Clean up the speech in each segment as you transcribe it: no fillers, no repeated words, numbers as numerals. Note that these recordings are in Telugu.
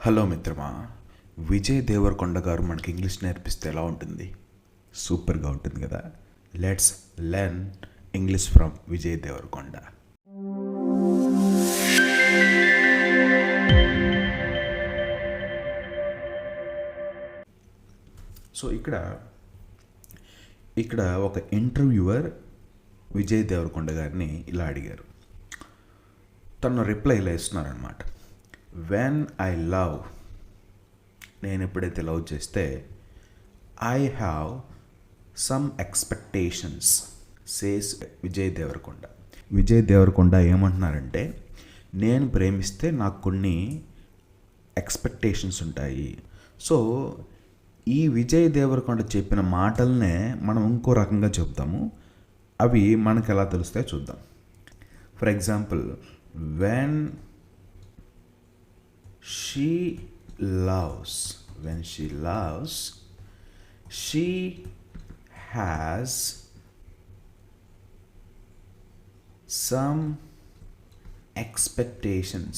హలో మిత్రమా, విజయ్ దేవరకొండ గారు మనకి ఇంగ్లీష్ నేర్పిస్తే ఎలా ఉంటుంది? సూపర్గా ఉంటుంది కదా. Let's learn English from Vijay Deverakonda. So ఇక్కడ ఒక ఇంటర్వ్యూవర్ విజయ్ దేవరకొండ గారిని ఇలా అడిగారు. తను రిప్లై ఇలా ఇస్తున్నారనమాట. వెన్ ఐ లవ్, నేను ఎప్పుడైతే లవ్ చేస్తే, I have some expectations says Vijay Deverakonda. Vijay Deverakonda ఏమంటున్నారంటే, నేను ప్రేమిస్తే నాకు కొన్ని ఎక్స్పెక్టేషన్స్ ఉంటాయి. సో ఈ విజయ్ దేవరకొండ చెప్పిన మాటలనే మనం ఇంకో రకంగా చెప్తాము. అవి మనకు ఎలా తెలుస్తాయో చూద్దాం. For example, when she loves, she has some expectations.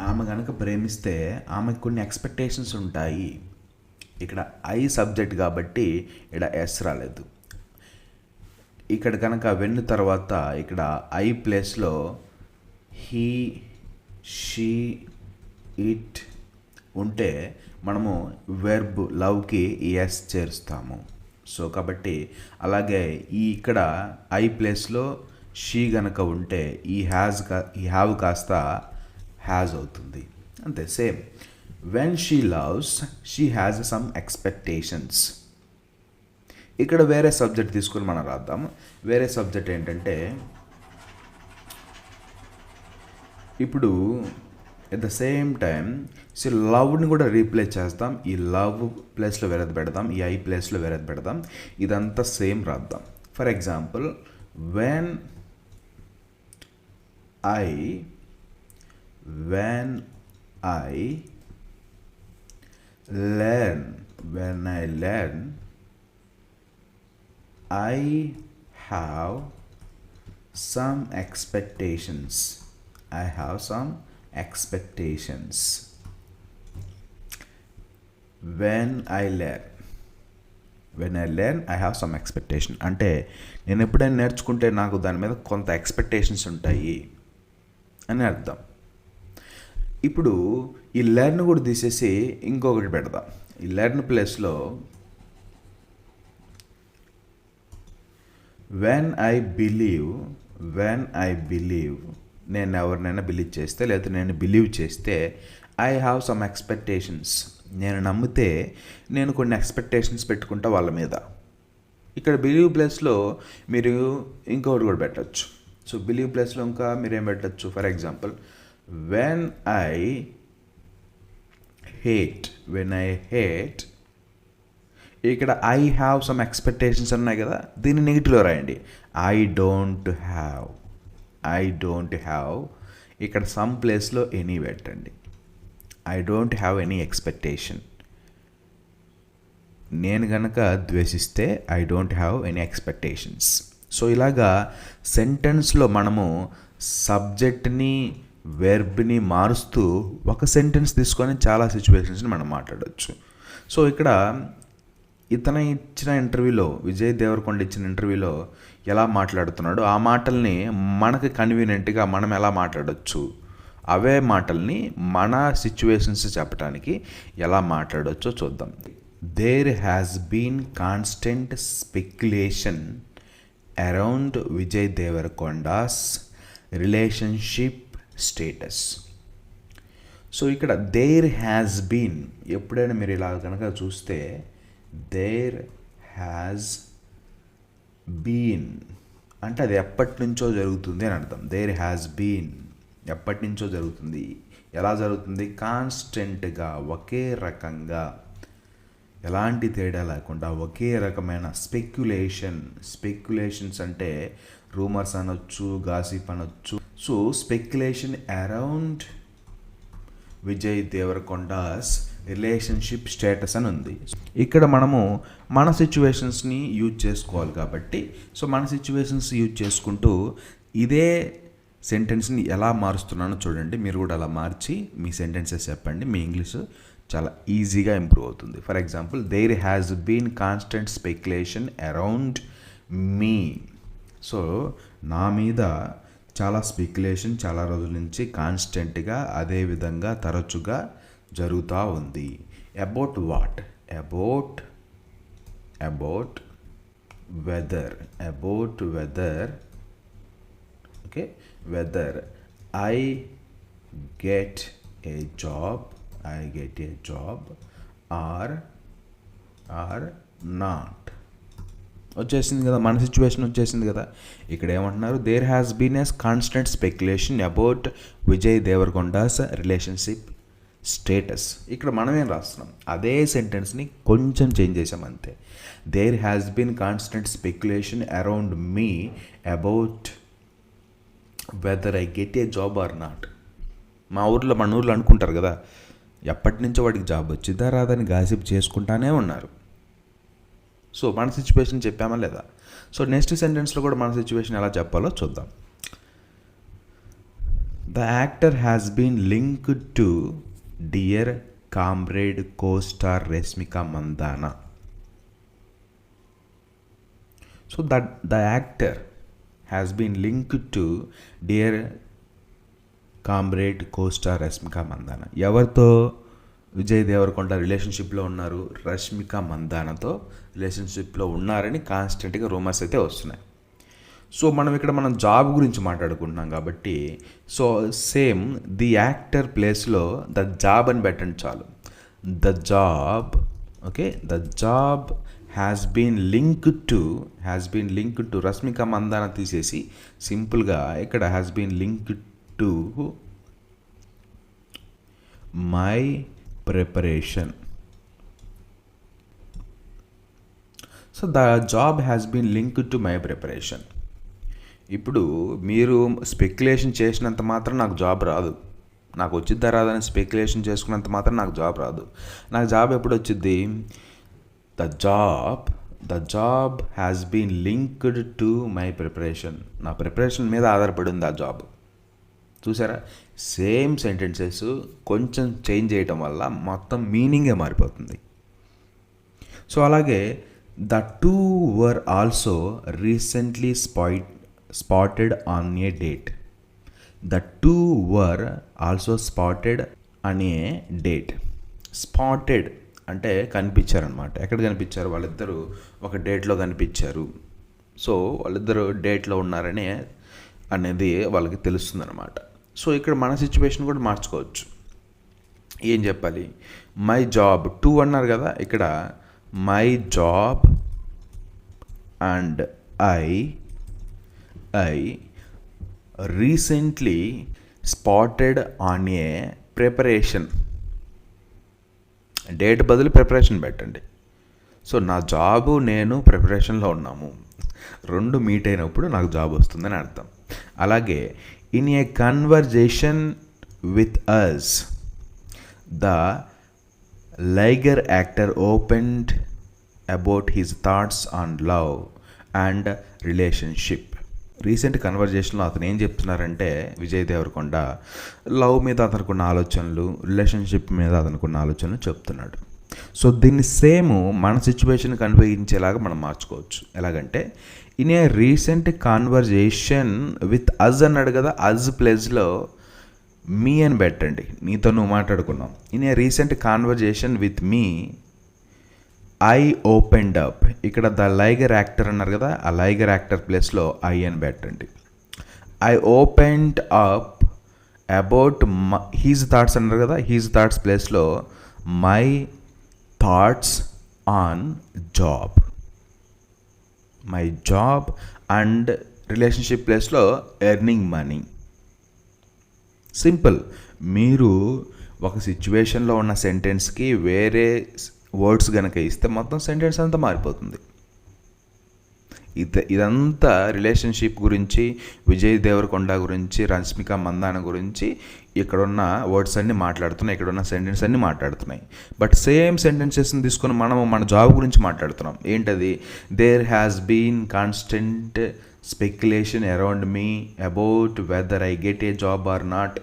ఆమె కనుక ప్రేమిస్తే ఆమెకు కొన్ని ఎక్స్పెక్టేషన్స్ ఉంటాయి. ఇక్కడ ఐ సబ్జెక్ట్ కాబట్టి ఇక్కడ ఎస్ రాలేదు. ఇక్కడ కనుక వెన్ను తర్వాత ఇక్కడ ఐ ప్లేస్లో హీ, షీ, ఇట్ ఉంటే మనము వెర్బ్ లవ్కి ఎస్ చేరుస్తాము. సో కాబట్టి అలాగే ఇక్కడ ఐ ప్లేస్లో షీ గనక ఉంటే ఈ హ్యావ్ కాస్త హ్యాజ్ అవుతుంది. అంతే, same. When she loves, she has some expectations. ఇక్కడ వేరే సబ్జెక్ట్ తీసుకొని మనం రాద్దాం. వేరే సబ్జెక్ట్ ఏంటంటే, ఇప్పుడు ఎట్ ద సేమ్ టైం లవ్ని కూడా రీప్లేస్ చేస్తాం. ఈ లవ్ ప్లేస్లో వేరేది పెడదాం, ఈ ఐ ప్లేస్లో వేరేది పెడదాం. ఇదంతా సేమ్ రాద్దాం. For example, when I learn, I have some expectations. When I learn, I have some expectation. అంటే నేను ఎప్పుడైనా నేర్చుకుంటే నాకు దాని మీద కొంత ఎక్స్పెక్టేషన్స్ ఉంటాయి అని అర్థం. ఇప్పుడు ఈ లెర్న్ కూడా తీసేసి ఇంకొకటి పెడదాం. ఈ లెర్న్ ప్లేస్లో వెన్ ఐ బిలీవ్, నేను ఎవరినైనా బిలీవ్ చేస్తే లేదా నేను బిలీవ్ చేస్తే, ఐ హ్యావ్ సమ్ ఎక్స్పెక్టేషన్స్, నేను నమ్మితే నేను కొన్ని ఎక్స్పెక్టేషన్స్ పెట్టుకుంటా వాళ్ళ మీద. ఇక్కడ బిలీవ్ ప్లేస్లో మీరు ఇంకొకటి కూడా పెట్టచ్చు. సో బిలీవ్ ప్లేస్లో ఇంకా మీరేం పెట్టచ్చు? For example, when I hate, ఇక్కడ ఐ హ్యావ్ సమ్ ఎక్స్పెక్టేషన్స్ ఉన్నాయి కదా, దీన్ని నెగిటివ్లో రాయండి. ఐ డోంట్ హ్యావ్, ఇక్కడ సమ్ ప్లేస్లో ఎనీ పెట్టండి. I don't have any expectation. నేను కనుక ద్వేషిస్తే I don't have any expectations. So ఇలాగా సెంటెన్స్లో మనము సబ్జెక్ట్ని వెర్బ్ని మారుస్తూ ఒక సెంటెన్స్ తీసుకొని చాలా సిచ్యువేషన్స్ని మనం మాట్లాడవచ్చు. సో ఇక్కడ ఇతను ఇచ్చిన ఇంటర్వ్యూలో, విజయ్ దేవరకొండ ఇచ్చిన ఇంటర్వ్యూలో ఎలా మాట్లాడుతున్నాడు, ఆ మాటల్ని మనకు కన్వీనియంట్గా మనం ఎలా మాట్లాడవచ్చు, అవే మాటల్ని మన సిచ్యువేషన్స్ చెప్పడానికి ఎలా మాట్లాడవచ్చో చూద్దాం. There has been constant speculation around Vijay Deverakonda's relationship status. So ఇక్కడ దేర్ హ్యాస్ బీన్, ఎప్పుడైనా మీరు ఇలా కనుక చూస్తే దేర్ హ్యాస్ బీన్ అంటే అది ఎప్పటి నుంచో జరుగుతుంది అని అర్థం. దేర్ హ్యాస్ బీన్ ఎప్పటి నుంచో జరుగుతుంది. ఎలా జరుగుతుంది? కాన్స్టెంట్గా, ఒకే రకంగా, ఎలాంటి తేడా లేకుండా ఒకే రకమైన స్పెక్యులేషన్స్ అంటే రూమర్స్ అనొచ్చు, గాసిప్ అనొచ్చు. So speculation around Vijay Deverakonda's relationship status అని ఉంది. ఇక్కడ మనము మన సిచ్యువేషన్స్ని యూజ్ చేసుకోవాలి కాబట్టి, సో మన సిచ్యువేషన్స్ యూజ్ చేసుకుంటూ ఇదే సెంటెన్స్ని ఎలా మారుస్తున్నానో చూడండి. మీరు కూడా అలా మార్చి మీ సెంటెన్సెస్ చెప్పండి. మీ ఇంగ్లీష్ చాలా ఈజీగా ఇంప్రూవ్ అవుతుంది. For example, there has been constant speculation around me. So నా మీద చాలా స్పెక్యులేషన్ చాలా రోజుల నుంచి కాన్స్టెంట్గా అదేవిధంగా తరచుగా జరుగుతూ ఉంది. About what? About whether okay, whether I get a job or not. వచ్చేసింది కదా, మన సిచ్యువేషన్ వచ్చేసింది కదా. ఇక్కడ ఏమంటున్నారు? There has been as constant speculation about Vijay Deverakonda's relationship status. ఇక్కడ మనం ఏం రాస్తున్నాం? అదే సెంటెన్స్ని కొంచెం చేంజ్ చేసాం అంతే. There has been constant speculation around me about whether I get a job or not. మన ఊర్లో అనుకుంటారు కదా, ఎప్పటి నుంచో వాడికి జాబ్ వచ్చిందా రాదని గాసిప్ చేసుకుంటానే ఉన్నారు. సో మన సిచ్యువేషన్ చెప్పామా లేదా? సో నెక్స్ట్ సెంటెన్స్లో కూడా మన సిచ్యువేషన్ ఎలా చెప్పాలో చూద్దాం. The actor has been linked to Dear Comrade co-star Rashmika Mandanna. So the actor has been linked to Dear Comrade co-star Rashmika Mandanna. ఎవరితో? విజయ్ దేవరకొండ రిలేషన్షిప్లో ఉన్నారు, రష్మిక మందానాతో రిలేషన్షిప్లో ఉన్నారని కాన్స్టెంట్గా రూమర్స్ అయితే వస్తున్నాయి. సో మనం జాబ్ గురించి మాట్లాడుకుంటున్నాం కాబట్టి సో సేమ్ ది యాక్టర్ ప్లేస్లో ద జాబ్ అని పెట్టండి చాలు. The job okay, the job has been linked to Rashmika Mandanna తీసేసి సింపుల్గా ఇక్కడ has been linked to my preparation. So the job has been linked to my preparation. ఇప్పుడు మీరు స్పెక్యులేషన్ చేసినంత మాత్రం నాకు జాబ్ రాదు. నాకు వచ్చిద్దా రాదని స్పెక్యులేషన్ చేసుకున్నంత మాత్రం నాకు జాబ్ రాదు. నాకు జాబ్ ఎప్పుడు వచ్చిద్ది? The job has been linked to my preparation. నా ప్రిపరేషన్ మీద ఆధారపడి ఉంది ఆ జాబ్. చూసారా? సేమ్ సెంటెన్సెస్ కొంచెం చేంజ్ చేయటం వల్ల మొత్తం మీనింగే మారిపోతుంది. సో అలాగే the two were also recently spotted on a date. The two were also spotted on a date. Spotted అంటే కనిపించారనమాట. ఎక్కడ కనిపించారు? వాళ్ళిద్దరూ ఒక డేట్లో కనిపించారు. సో వాళ్ళిద్దరూ డేట్లో ఉన్నారని అనేది వాళ్ళకి తెలుస్తుందన్నమాట. సో ఇక్కడ మన సిచ్యువేషన్ కూడా మార్చుకోవచ్చు. ఏం చెప్పాలి? మై జాబ్ టూ అన్నారు కదా, ఇక్కడ my job and I recently spotted on a preparation. Date బదులు ప్రిపరేషన్ పెట్టండి. సో నా జాబు నేను ప్రిపరేషన్లో ఉన్నాము, రెండు మీట్ అయినప్పుడు నాకు జాబ్ వస్తుందని అర్థం. అలాగే in a conversation with us the Liger actor opened about his thoughts on love and relationship. Recent కన్వర్జేషన్లో అతను ఏం చెప్తున్నారంటే, విజయ్ దేవరకొండ లవ్ మీద అతనుకున్న ఆలోచనలు, రిలేషన్షిప్ మీద అతనుకున్న ఆలోచనలు చెప్తున్నాడు. సో దీన్ని సేమ్ మన సిచ్యువేషన్ కన్వయించేలాగా మనం మార్చుకోవచ్చు. ఎలాగంటే in a recent conversation with us అన్నాడు కదా, అజ్ ప్లేస్లో మీ అని పెట్టండి. నీతో నువ్వు మాట్లాడుకున్నాం. In a recent conversation with me I opened up. ఇక్కడ ద లైగర్ యాక్టర్ అన్నారు కదా, ఆ లైగర్ యాక్టర్ ప్లేస్లో ఐ అని పెట్టండి. I opened up about his thoughts అన్నారు కదా, హీజ్ థాట్స్ ప్లేస్లో my thoughts on job. My job and relationship ప్లేస్లో ఎర్నింగ్ మనీ. సింపుల్. మీరు ఒక సిచ్యువేషన్లో ఉన్న సెంటెన్స్కి వేరే వర్డ్స్ కనుక ఇస్తే మొత్తం సెంటెన్స్ అంతా మారిపోతుంది. ఇదంతా రిలేషన్షిప్ గురించి, విజయ్ దేవరకొండ గురించి, రష్మిక మందాన గురించి ఇక్కడున్న వర్డ్స్ అన్నీ మాట్లాడుతున్నాయి, ఇక్కడున్న సెంటెన్స్ అన్నీ మాట్లాడుతున్నాయి. బట్ సేమ్ సెంటెన్సెస్ని తీసుకొని మనం మన జాబ్ గురించి మాట్లాడుతున్నాం. ఏంటది? There has been constant speculation around me about whether I get a job or not.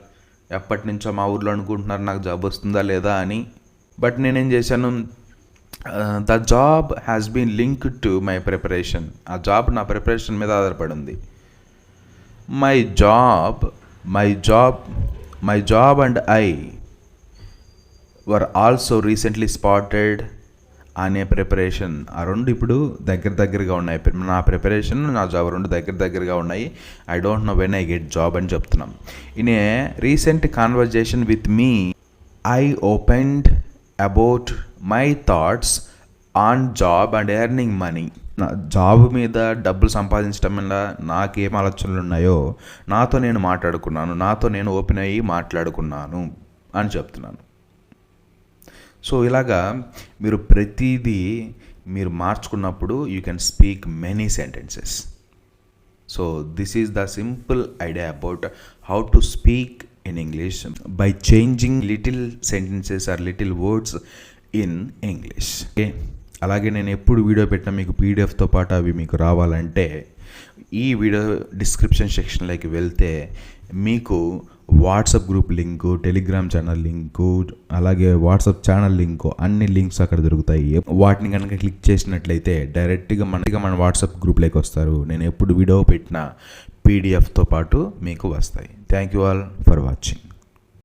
ఎప్పటి నుంచో మా ఊర్లో అనుకుంటున్నారు నాకు జాబ్ వస్తుందా లేదా అని. బట్ నేనేం చేశాను, the job has been linked to my preparation. ఆ జాబ్ నా ప్రిపరేషన్ మీద ఆధారపడి ఉంది. My job and I were also recently spotted అనే ప్రిపరేషన్. ఆ రెండు ఇప్పుడు దగ్గరగా ఉన్నాయి. నా ప్రిపరేషన్, నా జాబ్ రెండు దగ్గరగా ఉన్నాయి. I don't know when I get job అని చెప్తున్నాం. In a recent conversation with me I opened about my thoughts on job and earning money. నా జాబ్ మీద డబ్బులు సంపాదించడం వల్ల నాకేం ఆలోచనలు ఉన్నాయో నాతో నేను ఓపెన్ అయ్యి మాట్లాడుకున్నాను అని చెప్తున్నాను. సో ఇలాగా మీరు ప్రతిదీ మీరు మార్చుకున్నప్పుడు you can speak many sentences. So this is the simple idea about how to speak in English by changing little sentences or little words in English. Okay, అలాగే నేను ఎప్పుడు వీడియో పెట్టినా మీకు పీడిఎఫ్తో పాటు అవి మీకు రావాలంటే ఈ వీడియో డిస్క్రిప్షన్ సెక్షన్లోకి వెళ్తే మీకు WhatsApp group link, Telegram channel link, అలాగే వాట్సాప్ ఛానల్ లింకు, అన్ని లింక్స్ అక్కడ దొరుకుతాయి. వాటిని కనుక క్లిక్ చేసినట్లయితే డైరెక్ట్గా మన వాట్సాప్ గ్రూప్లోకి వస్తారు. నేను ఎప్పుడు వీడియో పెట్టినా పీడిఎఫ్తో పాటు మీకు వస్తాయి. Thank you all for watching.